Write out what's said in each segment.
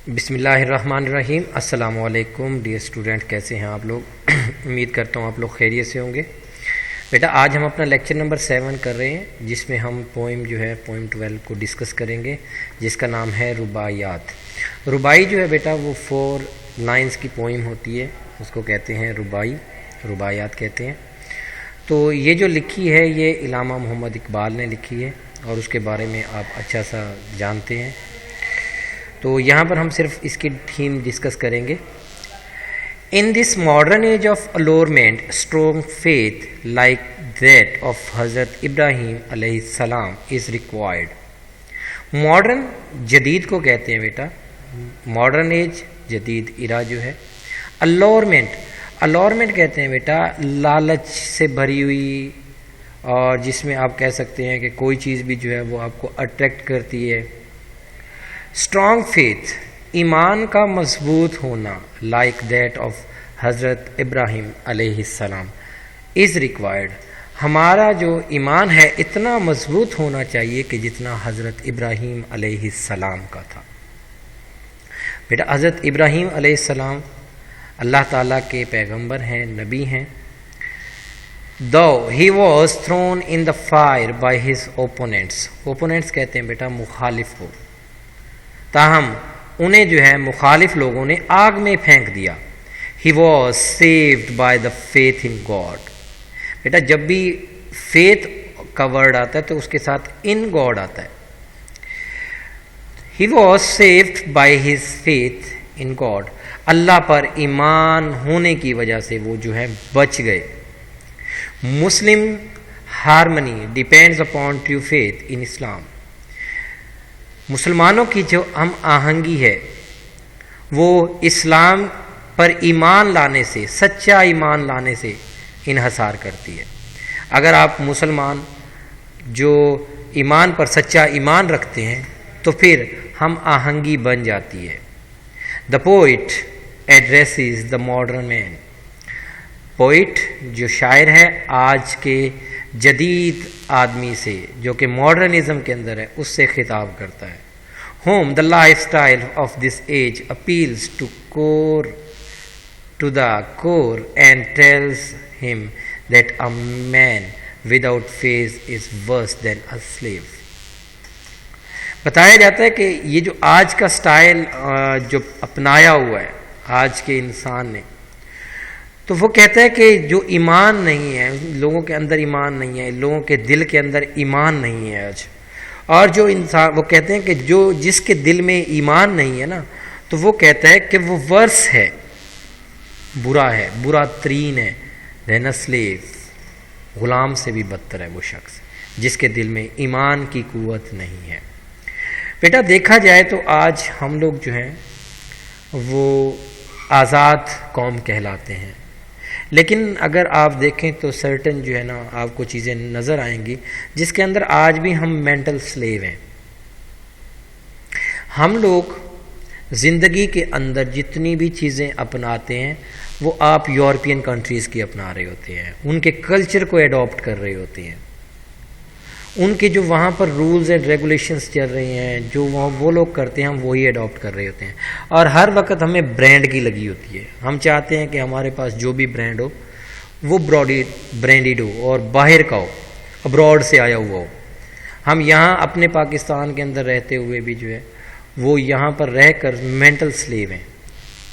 بسم اللہ الرحمن الرحیم۔ السلام علیکم ڈیئر اسٹوڈنٹ، کیسے ہیں آپ لوگ؟ امید کرتا ہوں آپ لوگ خیریت سے ہوں گے۔ بیٹا آج ہم اپنا لیکچر نمبر 7 کر رہے ہیں، جس میں ہم پوئم 12 کو ڈسکس کریں گے، جس کا نام ہے رباعیات۔ رباعی جو ہے بیٹا وہ 4 لائنز کی پوئم ہوتی ہے، اس کو کہتے ہیں رباعیات کہتے ہیں۔ تو یہ جو لکھی ہے یہ علامہ محمد اقبال نے لکھی ہے، اور اس کے بارے میں آپ اچھا سا جانتے ہیں۔ تو یہاں پر ہم صرف اس کی تھیم ڈسکس کریں گے۔ In this modern age of allurement, strong faith like that of حضرت ابراہیم علیہ السلام is required. ماڈرن جدید کو کہتے ہیں بیٹا، ماڈرن ایج جدید ایرا جو ہے۔ allurement کہتے ہیں بیٹا لالچ سے بھری ہوئی، اور جس میں آپ کہہ سکتے ہیں کہ کوئی چیز بھی جو ہے وہ آپ کو اٹریکٹ کرتی ہے۔ اسٹرانگ فیتھ ایمان کا مضبوط ہونا، لائک دیٹ آف حضرت ابراہیم علیہ السلام از ریکوائرڈ۔ ہمارا جو ایمان ہے اتنا مضبوط ہونا چاہیے کہ جتنا حضرت ابراہیم علیہ السلام کا تھا۔ بیٹا حضرت ابراہیم علیہ السلام اللہ تعالیٰ کے پیغمبر ہیں، نبی ہیں۔ Though he was thrown in the fire by his opponents کہتے ہیں بیٹا مخالف کو، تاہم انہیں جو ہے مخالف لوگوں نے آگ میں پھینک دیا۔ He was saved by the faith in God. بیٹا جب بھی faith کا ورڈ آتا ہے تو اس کے ساتھ in God آتا ہے۔ He was saved by his faith in God. اللہ پر ایمان ہونے کی وجہ سے وہ جو ہے بچ گئے۔ Muslim harmony depends upon true faith in Islam. مسلمانوں کی جو ہم آہنگی ہے وہ اسلام پر ایمان لانے سے، سچا ایمان لانے سے انحصار کرتی ہے۔ اگر آپ مسلمان جو ایمان پر سچا ایمان رکھتے ہیں تو پھر ہم آہنگی بن جاتی ہے۔ The poet addresses the modern man. Poet جو شاعر ہے آج کے جدید آدمی سے، جو کہ ماڈرنزم کے اندر ہے، اس سے خطاب کرتا ہے۔ whom the lifestyle of this age appeals to the core and tells him that a man without faith is worse than a slave. بتایا جاتا ہے کہ یہ جو آج کا سٹائل جو اپنایا ہوا ہے آج کے انسان نے، تو وہ کہتا ہے کہ جو ایمان نہیں ہے، لوگوں کے اندر ایمان نہیں ہے، لوگوں کے دل کے اندر ایمان نہیں ہے آج، اور جو انسان وہ کہتے ہیں کہ جس کے دل میں ایمان نہیں ہے نا، تو وہ کہتا ہے کہ وہ ورس ہے، برا ترین ہے، دین اے سلیو، غلام سے بھی بدتر ہے وہ شخص جس کے دل میں ایمان کی قوت نہیں ہے۔ بیٹا دیکھا جائے تو آج ہم لوگ جو ہیں وہ آزاد قوم کہلاتے ہیں، لیکن اگر آپ دیکھیں تو سرٹن جو ہے نا آپ کو چیزیں نظر آئیں گی جس کے اندر آج بھی ہم مینٹل سلیو ہیں۔ ہم لوگ زندگی کے اندر جتنی بھی چیزیں اپناتے ہیں وہ آپ یورپین کنٹریز کی اپنا رہے ہوتے ہیں، ان کے کلچر کو ایڈاپٹ کر رہے ہوتے ہیں، ان کے جو وہاں پر رولز اینڈ ریگولیشنز چل رہے ہیں جو وہ لوگ کرتے ہیں ہم وہی ایڈاپٹ کر رہے ہوتے ہیں، اور ہر وقت ہمیں برانڈ کی لگی ہوتی ہے۔ ہم چاہتے ہیں کہ ہمارے پاس جو بھی برانڈ ہو وہ برانڈیڈ ہو اور باہر کا ہو، ابراڈ سے آیا ہوا ہو۔ ہم یہاں اپنے پاکستان کے اندر رہتے ہوئے بھی جو ہے وہ یہاں پر رہ کر مینٹل سلیو ہیں،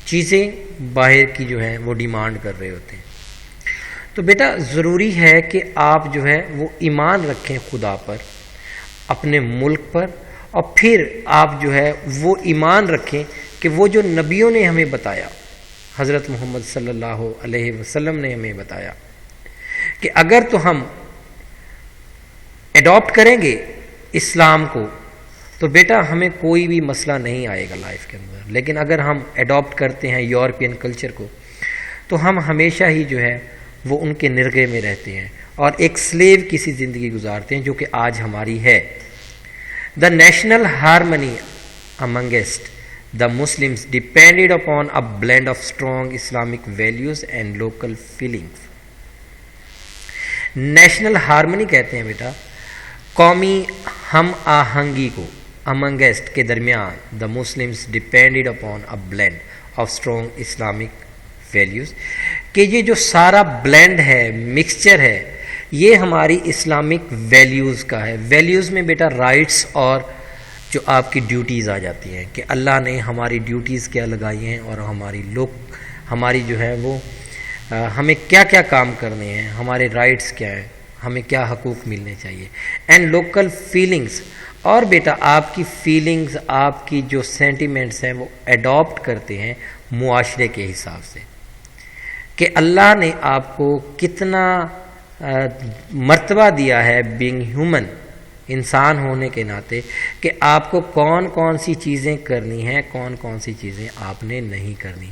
چیزیں باہر کی جو ہیں وہ ڈیمانڈ کر رہے ہوتے ہیں۔ تو بیٹا ضروری ہے کہ آپ جو ہے وہ ایمان رکھیں خدا پر، اپنے ملک پر، اور پھر آپ جو ہے وہ ایمان رکھیں کہ وہ جو نبیوں نے ہمیں بتایا، حضرت محمد صلی اللہ علیہ وسلم نے ہمیں بتایا کہ اگر تو ہم ایڈاپٹ کریں گے اسلام کو تو بیٹا ہمیں کوئی بھی مسئلہ نہیں آئے گا لائف کے اندر، لیکن اگر ہم ایڈاپٹ کرتے ہیں یورپین کلچر کو تو ہم ہمیشہ ہی جو ہے وہ ان کے نرغے میں رہتے ہیں اور ایک سلیو کی سی زندگی گزارتے ہیں جو کہ آج ہماری ہے۔ The national harmony amongst the Muslims depended upon a blend of strong Islamic values and local feelings. National harmony کہتے ہیں بیٹا قومی ہم آہنگی کو، amongst کے درمیان the Muslims depended upon a blend of strong Islamic values کہ یہ جو سارا بلینڈ ہے، مکسچر ہے، یہ ہماری اسلامک ویلیوز کا ہے. ویلیوز میں بیٹا رائٹس اور جو آپ کی ڈیوٹیز آ جاتی ہیں کہ اللہ نے ہماری ڈیوٹیز کیا لگائی ہیں اور ہماری جو ہے وہ ہمیں کیا کیا کام کرنے ہیں، ہمارے رائٹس کیا ہیں، ہمیں کیا حقوق ملنے چاہیے. اینڈ لوکل فیلنگس، اور بیٹا آپ کی فیلنگز، آپ کی جو سینٹیمنٹس ہیں وہ ایڈاپٹ کرتے ہیں معاشرے کے حساب سے کہ اللہ نے آپ کو کتنا مرتبہ دیا ہے بینگ ہیومن، انسان ہونے کے ناطے، کہ آپ کو کون کون سی چیزیں کرنی ہیں، کون کون سی چیزیں آپ نے نہیں کرنی.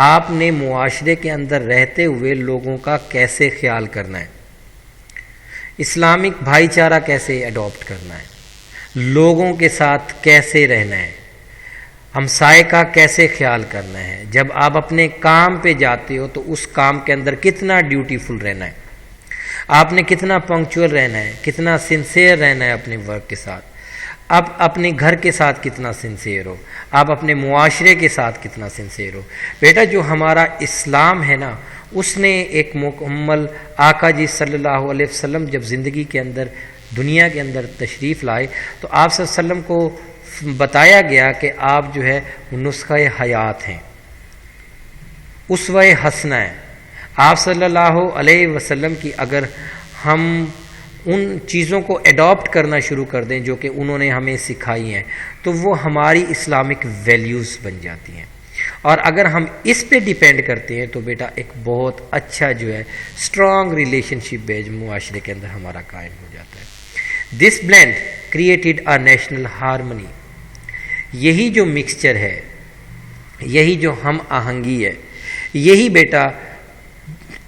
آپ نے معاشرے کے اندر رہتے ہوئے لوگوں کا کیسے خیال کرنا ہے، اسلامک بھائی چارہ کیسے ایڈاپٹ کرنا ہے، لوگوں کے ساتھ کیسے رہنا ہے، ہمسائے کا کیسے خیال کرنا ہے. جب آپ اپنے کام پہ جاتے ہو تو اس کام کے اندر کتنا ڈیوٹیفل رہنا ہے، آپ نے کتنا پنکچوئل رہنا ہے، کتنا سنسیئر رہنا ہے اپنے ورک کے ساتھ، آپ اپنے گھر کے ساتھ کتنا سنسیئر ہو، آپ اپنے معاشرے کے ساتھ کتنا سنسیئر ہو. بیٹا جو ہمارا اسلام ہے نا، اس نے ایک مکمل آقا جی صلی اللہ علیہ وسلم جب زندگی کے اندر دنیا کے اندر تشریف لائے تو آپ صلی اللہ علیہ وسلم کو بتایا گیا کہ آپ جو ہے نسخہ حیات ہیں، اسوہ حسنہ ہیں. آپ صلی اللہ علیہ وسلم کی اگر ہم ان چیزوں کو ایڈاپٹ کرنا شروع کر دیں جو کہ انہوں نے ہمیں سکھائی ہیں تو وہ ہماری اسلامک ویلیوز بن جاتی ہیں. اور اگر ہم اس پہ ڈیپینڈ کرتے ہیں تو بیٹا ایک بہت اچھا جو ہے اسٹرانگ ریلیشن شپ ہے جو معاشرے کے اندر ہمارا قائم ہو جاتا ہے. This blend created a national harmony. یہی جو مکسچر ہے، یہی جو ہم آہنگی ہے، یہی بیٹا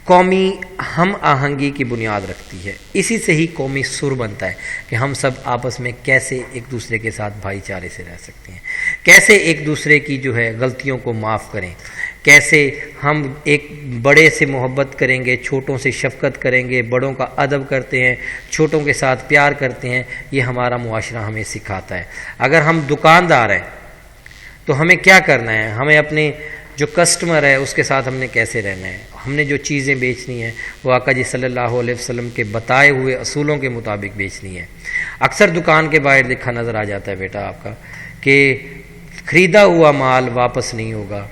قومی ہم آہنگی کی بنیاد رکھتی ہے. اسی سے ہی قومی سر بنتا ہے کہ ہم سب آپس میں کیسے ایک دوسرے کے ساتھ بھائی چارے سے رہ سکتے ہیں، کیسے ایک دوسرے کی جو ہے غلطیوں کو معاف کریں، کیسے ہم ایک بڑے سے محبت کریں گے، چھوٹوں سے شفقت کریں گے، بڑوں کا ادب کرتے ہیں، چھوٹوں کے ساتھ پیار کرتے ہیں. یہ ہمارا معاشرہ ہمیں سکھاتا ہے. اگر ہم دکاندار ہیں تو ہمیں کیا کرنا ہے، ہمیں اپنے جو کسٹمر ہے اس کے ساتھ ہم نے کیسے رہنا ہے، ہم نے جو چیزیں بیچنی ہیں وہ آقا جی صلی اللہ علیہ وسلم کے بتائے ہوئے اصولوں کے مطابق بیچنی ہے. اکثر دکان کے باہر لکھا نظر آ جاتا ہے بیٹا آپ کا کہ خریدا ہوا مال واپس نہیں ہوگا.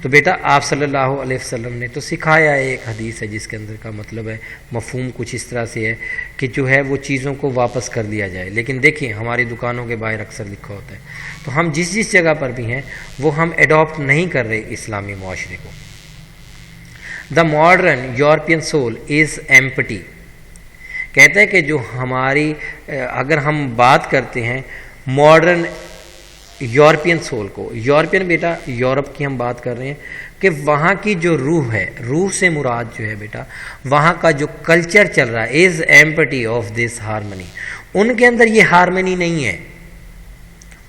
تو بیٹا آپ صلی اللہ علیہ وسلم نے تو سکھایا ہے، ایک حدیث ہے جس کے اندر کا مطلب ہے، مفہوم کچھ اس طرح سے ہے کہ جو ہے وہ چیزوں کو واپس کر دیا جائے. لیکن دیکھیں ہماری دکانوں کے باہر اکثر لکھا ہوتا ہے. تو ہم جس جگہ پر بھی ہیں وہ ہم ایڈاپٹ نہیں کر رہے اسلامی معاشرے کو. The modern European soul is empty. کہتا ہے کہ جو ہماری اگر ہم بات کرتے ہیں ماڈرن یورپین سول کو، یورپین بیٹا یورپ کی ہم بات کر رہے ہیں کہ وہاں کی جو روح ہے، روح سے مراد جو ہے بیٹا وہاں کا جو کلچر چل رہا ہے is empty of this harmony. ان کے اندر یہ ہارمنی نہیں ہے،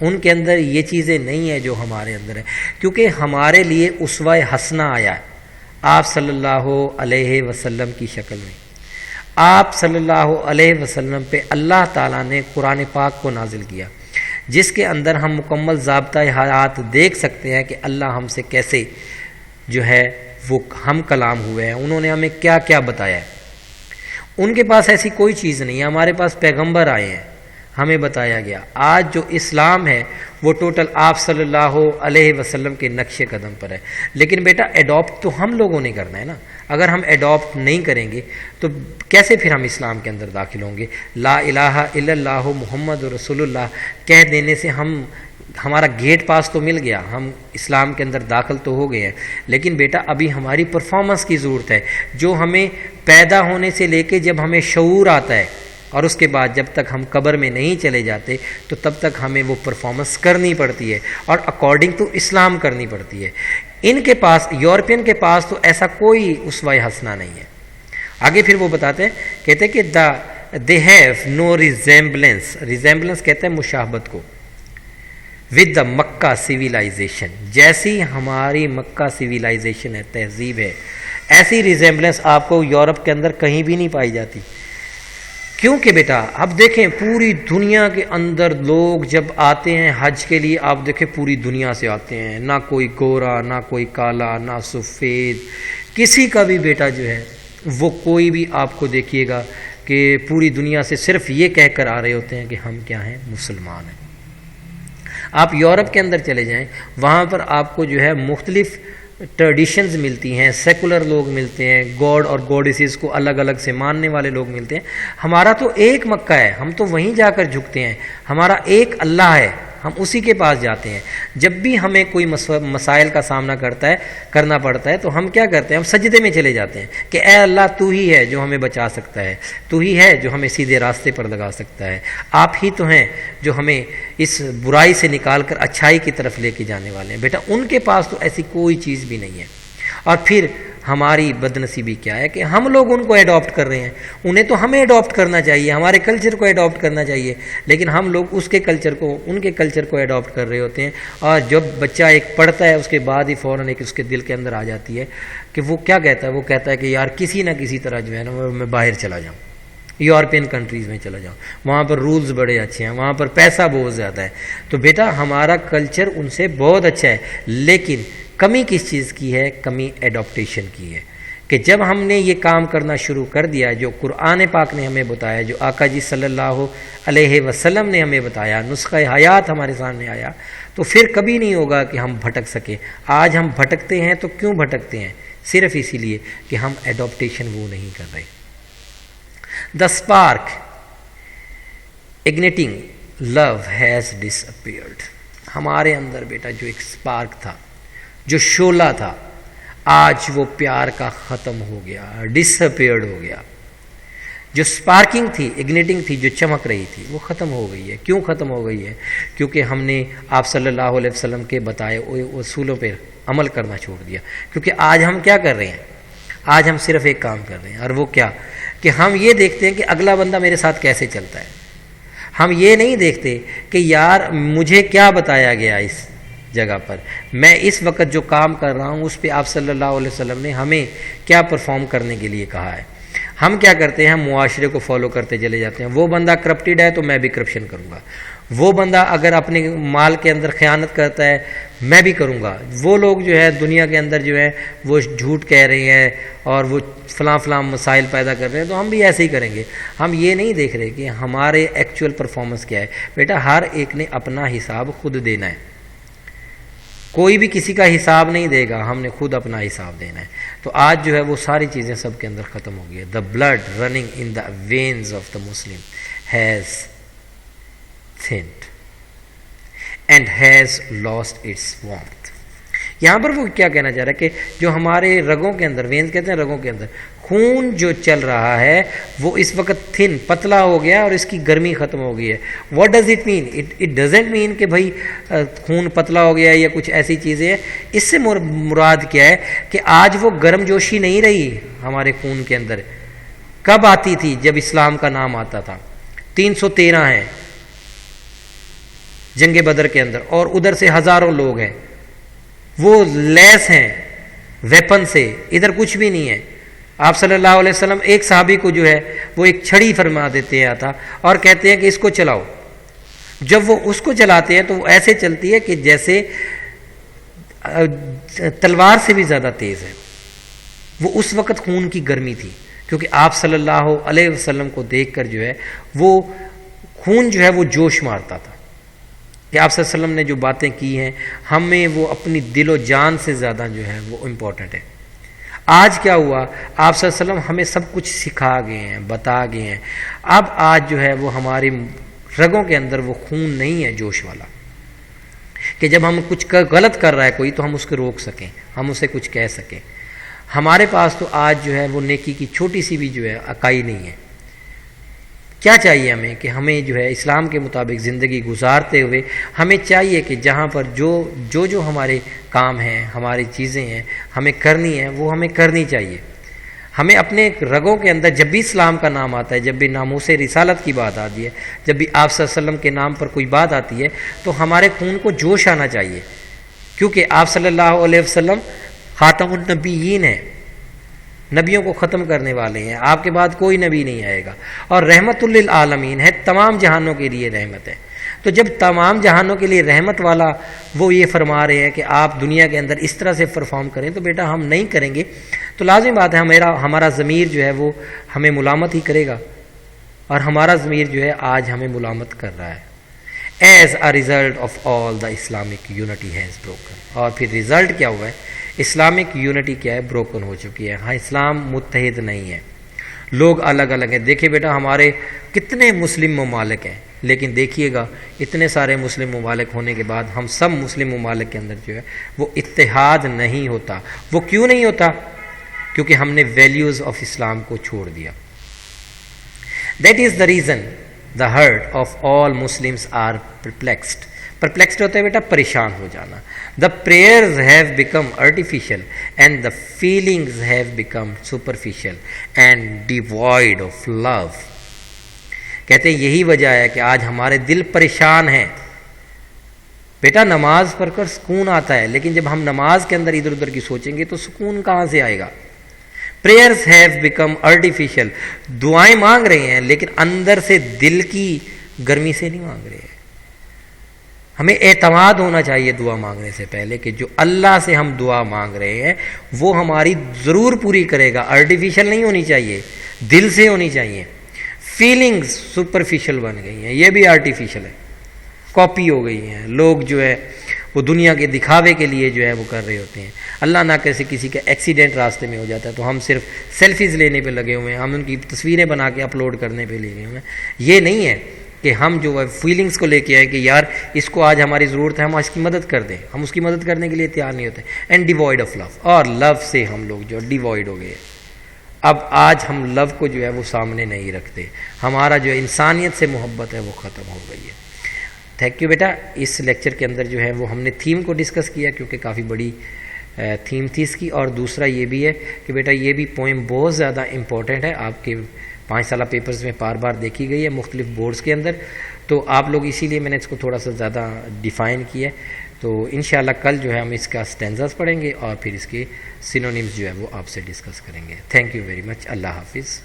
ان کے اندر یہ چیزیں نہیں ہیں جو ہمارے اندر ہے، کیونکہ ہمارے لیے اسوہ حسنہ آیا ہے آپ صلی اللہ علیہ وسلم کی شکل میں. آپ صلی اللہ علیہ وسلم پہ اللہ تعالیٰ نے قرآن پاک کو نازل کیا جس کے اندر ہم مکمل ضابطہ حیات دیکھ سکتے ہیں کہ اللہ ہم سے کیسے جو ہے وہ ہم کلام ہوئے ہیں، انہوں نے ہمیں کیا کیا بتایا ہے. ان کے پاس ایسی کوئی چیز نہیں ہے، ہمارے پاس پیغمبر آئے ہیں، ہمیں بتایا گیا. آج جو اسلام ہے وہ ٹوٹل آپ صلی اللہ علیہ وسلم کے نقش قدم پر ہے. لیکن بیٹا ایڈاپٹ تو ہم لوگوں نے کرنا ہے نا. اگر ہم ایڈاپٹ نہیں کریں گے تو کیسے پھر ہم اسلام کے اندر داخل ہوں گے؟ لا الہ الا اللہ محمد رسول اللہ کہہ دینے سے ہمارا گیٹ پاس تو مل گیا، ہم اسلام کے اندر داخل تو ہو گئے ہیں. لیکن بیٹا ابھی ہماری پرفارمنس کی ضرورت ہے، جو ہمیں پیدا ہونے سے لے کے جب ہمیں شعور آتا ہے اور اس کے بعد جب تک ہم قبر میں نہیں چلے جاتے تو تب تک ہمیں وہ پرفارمنس کرنی پڑتی ہے اور اکارڈنگ ٹو اسلام کرنی پڑتی ہے. ان کے پاس، یورپین کے پاس تو ایسا کوئی اسوہ حسنہ نہیں ہے. آگے پھر وہ بتاتے ہیں، کہتے ہیں کہ they have no resemblance. Resemblance کہتے ہیں مشابہت کو. ود دا مکہ سویلائزیشن، جیسی ہماری مکہ سویلائزیشن ہے، تہذیب ہے، ایسی ریزیمبلنس آپ کو یورپ کے اندر کہیں بھی نہیں پائی جاتی. کیونکہ بیٹا اب دیکھیں پوری دنیا کے اندر لوگ جب آتے ہیں حج کے لیے، آپ دیکھیں پوری دنیا سے آتے ہیں، نہ کوئی گورا نہ کوئی کالا نہ سفید، کسی کا بھی بیٹا جو ہے وہ کوئی بھی آپ کو دیکھیے گا کہ پوری دنیا سے صرف یہ کہہ کر آ رہے ہوتے ہیں کہ ہم کیا ہیں، مسلمان ہیں۔ آپ یورپ کے اندر چلے جائیں، وہاں پر آپ کو جو ہے مختلف ٹریڈیشنز ملتی ہیں، سیکولر لوگ ملتے ہیں، گاڈ اور گوڈیسز کو الگ الگ سے ماننے والے لوگ ملتے ہیں۔ ہمارا تو ایک مکہ ہے، ہم تو وہیں جا کر جھکتے ہیں، ہمارا ایک اللہ ہے، ہم اسی کے پاس جاتے ہیں۔ جب بھی ہمیں کوئی مسائل کا سامنا کرنا پڑتا ہے تو ہم کیا کرتے ہیں، ہم سجدے میں چلے جاتے ہیں کہ اے اللہ تو ہی ہے جو ہمیں بچا سکتا ہے، تو ہی ہے جو ہمیں سیدھے راستے پر لگا سکتا ہے، آپ ہی تو ہیں جو ہمیں اس برائی سے نکال کر اچھائی کی طرف لے کے جانے والے ہیں۔ بیٹا ان کے پاس تو ایسی کوئی چیز بھی نہیں ہے۔ اور پھر ہماری بدنصیبی کیا ہے کہ ہم لوگ ان کو ایڈاپٹ کر رہے ہیں، انہیں تو ہمیں ایڈاپٹ کرنا چاہیے، ہمارے کلچر کو ایڈاپٹ کرنا چاہیے، لیکن ہم لوگ ان کے کلچر کو ایڈاپٹ کر رہے ہوتے ہیں۔ اور جب بچہ ایک پڑھتا ہے اس کے بعد ہی فوراً ایک اس کے دل کے اندر آ جاتی ہے کہ وہ کیا کہتا ہے، وہ کہتا ہے کہ یار کسی نہ کسی طرح جو ہے نا میں باہر چلا جاؤں، یورپین کنٹریز میں چلا جاؤں، وہاں پر رولز بڑے اچھے ہیں، وہاں پر پیسہ بہت زیادہ ہے۔ تو بیٹا ہمارا کلچر ان سے بہت اچھا ہے، لیکن کمی کس چیز کی ہے؟ کمی ایڈاپٹیشن کی ہے، کہ جب ہم نے یہ کام کرنا شروع کر دیا جو قرآن پاک نے ہمیں بتایا، جو آقا جی صلی اللہ علیہ وسلم نے ہمیں بتایا، نسخہ حیات ہمارے سامنے آیا، تو پھر کبھی نہیں ہوگا کہ ہم بھٹک سکیں۔ آج ہم بھٹکتے ہیں تو کیوں بھٹکتے ہیں؟ صرف اسی لیے کہ ہم ایڈاپٹیشن وہ نہیں کر رہے۔ The spark igniting love has disappeared۔ ہمارے اندر بیٹا جو ایک سپارک تھا، جو شعلہ تھا، آج وہ پیار کا ختم ہو گیا، ڈسپیئرڈ ہو گیا۔ جو سپارکنگ تھی، اگنیٹنگ تھی، جو چمک رہی تھی، وہ ختم ہو گئی ہے۔ کیوں ختم ہو گئی ہے؟ کیونکہ ہم نے آپ صلی اللہ علیہ وسلم کے بتائے اصولوں پہ عمل کرنا چھوڑ دیا۔ کیونکہ آج ہم کیا کر رہے ہیں؟ آج ہم صرف ایک کام کر رہے ہیں، اور وہ کیا کہ ہم یہ دیکھتے ہیں کہ اگلا بندہ میرے ساتھ کیسے چلتا ہے۔ ہم یہ نہیں دیکھتے کہ یار مجھے کیا بتایا گیا اس جگہ پر، میں اس وقت جو کام کر رہا ہوں اس پہ آپ صلی اللہ علیہ وسلم نے ہمیں کیا پرفارم کرنے کے لیے کہا ہے۔ ہم کیا کرتے ہیں؟ ہم معاشرے کو فالو کرتے چلے جاتے ہیں۔ وہ بندہ کرپٹڈ ہے تو میں بھی کرپشن کروں گا، وہ بندہ اگر اپنے مال کے اندر خیانت کرتا ہے میں بھی کروں گا، وہ لوگ جو ہے دنیا کے اندر جو ہے وہ جھوٹ کہہ رہے ہیں اور وہ فلاں مسائل پیدا کر رہے ہیں تو ہم بھی ایسے ہی کریں گے۔ ہم یہ نہیں دیکھ رہے کہ ہمارے ایکچوئل پرفارمنس کیا ہے۔ بیٹا ہر ایک نے اپنا حساب خود دینا ہے، کوئی بھی کسی کا حساب نہیں دے گا، ہم نے خود اپنا حساب دینا ہے۔ تو آج جو ہے وہ ساری چیزیں سب کے اندر ختم ہو گئی ہے۔ The blood running in the veins of the Muslim has thinned and has lost its warmth۔ یہاں پر وہ کیا کہنا چاہ رہا ہے کہ جو ہمارے رگوں کے اندر، وینز کہتے ہیں رگوں کے اندر، خون جو چل رہا ہے وہ اس وقت تھن، پتلا ہو گیا اور اس کی گرمی ختم ہو گئی ہے۔ What does it mean? It doesn't mean کہ بھائی خون پتلا ہو گیا یا کچھ ایسی چیزیں ہیں۔ اس سے مراد کیا ہے کہ آج وہ گرم جوشی نہیں رہی ہمارے خون کے اندر۔ کب آتی تھی؟ جب اسلام کا نام آتا تھا۔ 313 ہیں جنگ بدر کے اندر، اور ادھر سے ہزاروں لوگ ہیں، وہ لیس ہیں ویپن سے، ادھر کچھ بھی نہیں ہے۔ آپ صلی اللہ علیہ وسلم ایک صحابی کو جو ہے وہ ایک چھڑی فرما دیتے ہیں آتا اور کہتے ہیں کہ اس کو چلاؤ۔ جب وہ اس کو چلاتے ہیں تو وہ ایسے چلتی ہے کہ جیسے تلوار سے بھی زیادہ تیز ہے۔ وہ اس وقت خون کی گرمی تھی، کیونکہ آپ صلی اللہ علیہ وسلم کو دیکھ کر جو ہے وہ خون جو ہے وہ جوش مارتا تھا کہ آپ صلی اللہ علیہ وسلم نے جو باتیں کی ہیں ہمیں وہ اپنی دل و جان سے زیادہ جو ہے وہ امپورٹنٹ ہے۔ آج کیا ہوا؟ آپ صلی اللہ علیہ وسلم ہمیں سب کچھ سکھا گئے ہیں، بتا گئے ہیں، اب آج جو ہے وہ ہماری رگوں کے اندر وہ خون نہیں ہے جوش والا کہ جب ہم کچھ غلط کر رہا ہے کوئی تو ہم اس کو روک سکیں، ہم اسے کچھ کہہ سکیں۔ ہمارے پاس تو آج جو ہے وہ نیکی کی چھوٹی سی بھی جو ہے اکائی نہیں ہے۔ کیا چاہیے ہمیں کہ ہمیں جو ہے اسلام کے مطابق زندگی گزارتے ہوئے ہمیں چاہیے کہ جہاں پر جو ہمارے کام ہیں، ہماری چیزیں ہیں ہمیں کرنی ہیں وہ ہمیں کرنی چاہیے۔ ہمیں اپنے رگوں کے اندر جب بھی اسلام کا نام آتا ہے، جب بھی ناموس رسالت کی بات آتی ہے، جب بھی آپ صلی اللہ علیہ وسلم کے نام پر کوئی بات آتی ہے تو ہمارے خون کو جوش آنا چاہیے، کیونکہ آپ صلی اللہ علیہ وسلم خاتم النبیین ہیں۔ نبیوں کو ختم کرنے والے ہیں، آپ کے بعد کوئی نبی نہیں آئے گا، اور رحمت للعالمین ہے، تمام جہانوں کے لیے رحمت ہے۔ تو جب تمام جہانوں کے لیے رحمت والا وہ یہ فرما رہے ہیں کہ آپ دنیا کے اندر اس طرح سے پرفارم کریں، تو بیٹا ہم نہیں کریں گے تو لازم بات ہے ہمارا ضمیر جو ہے وہ ہمیں ملامت ہی کرے گا، اور ہمارا ضمیر جو ہے آج ہمیں ملامت کر رہا ہے۔ As a result of all the Islamic unity has broken, اور پھر ریزلٹ کیا ہوا ہے؟ اسلامک یونٹی کیا ہے؟ بروکن ہو چکی ہے۔ ہاں، اسلام متحد نہیں ہے، لوگ الگ الگ ہیں۔ دیکھیں بیٹا ہمارے کتنے مسلم ممالک ہیں، لیکن دیکھیے گا اتنے سارے مسلم ممالک ہونے کے بعد ہم سب مسلم ممالک کے اندر جو ہے وہ اتحاد نہیں ہوتا۔ وہ کیوں نہیں ہوتا؟ کیونکہ ہم نے ویلیوز آف اسلام کو چھوڑ دیا۔ That is the reason the heart of all Muslims are perplexed. Perplexed ہوتا ہے بیٹا پریشان ہو جانا۔ The prayers have become artificial and the feelings have become superficial and devoid of love. کہتے ہیں یہی وجہ ہے کہ آج ہمارے دل پریشان ہیں۔ بیٹا نماز پڑھ کر سکون آتا ہے، لیکن جب ہم نماز کے اندر ادھر ادھر کی سوچیں گے تو سکون کہاں سے آئے گا؟ prayers have become artificial. دعائیں مانگ رہے ہیں لیکن اندر سے دل کی گرمی سے نہیں مانگ رہے ہیں۔ ہمیں اعتماد ہونا چاہیے دعا مانگنے سے پہلے کہ جو اللہ سے ہم دعا مانگ رہے ہیں وہ ہماری ضرور پوری کرے گا۔ آرٹیفیشل نہیں ہونی چاہیے، دل سے ہونی چاہیے۔ فیلنگز سپرفیشل بن گئی ہیں، یہ بھی آرٹیفیشل ہے، کاپی ہو گئی ہیں۔ لوگ جو ہے وہ دنیا کے دکھاوے کے لیے جو ہے وہ کر رہے ہوتے ہیں۔ اللہ نہ کیسے کسی کا ایکسیڈنٹ راستے میں ہو جاتا ہے تو ہم صرف سیلفیز لینے پہ لگے ہوئے ہیں، ہم ان کی تصویریں بنا کے اپلوڈ کرنے پہ لگے ہوئے ہیں۔ یہ نہیں ہے کہ ہم جو ہے فیلنگز کو لے کے آئے کہ یار اس کو آج ہماری ضرورت ہے، ہم اس کی مدد کر دیں، ہم اس کی مدد کرنے کے لیے تیار نہیں ہوتے۔ اینڈ ڈیوائڈ آف لو، اور لو سے ہم لوگ جو ڈیوائڈ ہو گئے۔ اب آج ہم لو کو جو ہے وہ سامنے نہیں رکھتے، ہمارا جو انسانیت سے محبت ہے وہ ختم ہو گئی ہے۔ تھینک یو بیٹا۔ اس لیکچر کے اندر جو ہے وہ ہم نے تھیم کو ڈسکس کیا کیونکہ کافی بڑی تھیم تھی اس کی، اور دوسرا یہ بھی ہے کہ بیٹا یہ بھی پوئم بہت زیادہ امپورٹنٹ ہے، آپ کے 5 سالہ پیپرز میں بار بار دیکھی گئی ہے مختلف بورڈز کے اندر، تو آپ لوگ اسی لیے میں نے اس کو تھوڑا سا زیادہ ڈیفائن کیا ہے۔ تو انشاءاللہ کل جو ہے ہم اس کا سٹینزاز پڑھیں گے اور پھر اس کے سینونیمز جو ہے وہ آپ سے ڈسکس کریں گے۔ Thank you very much. اللہ حافظ۔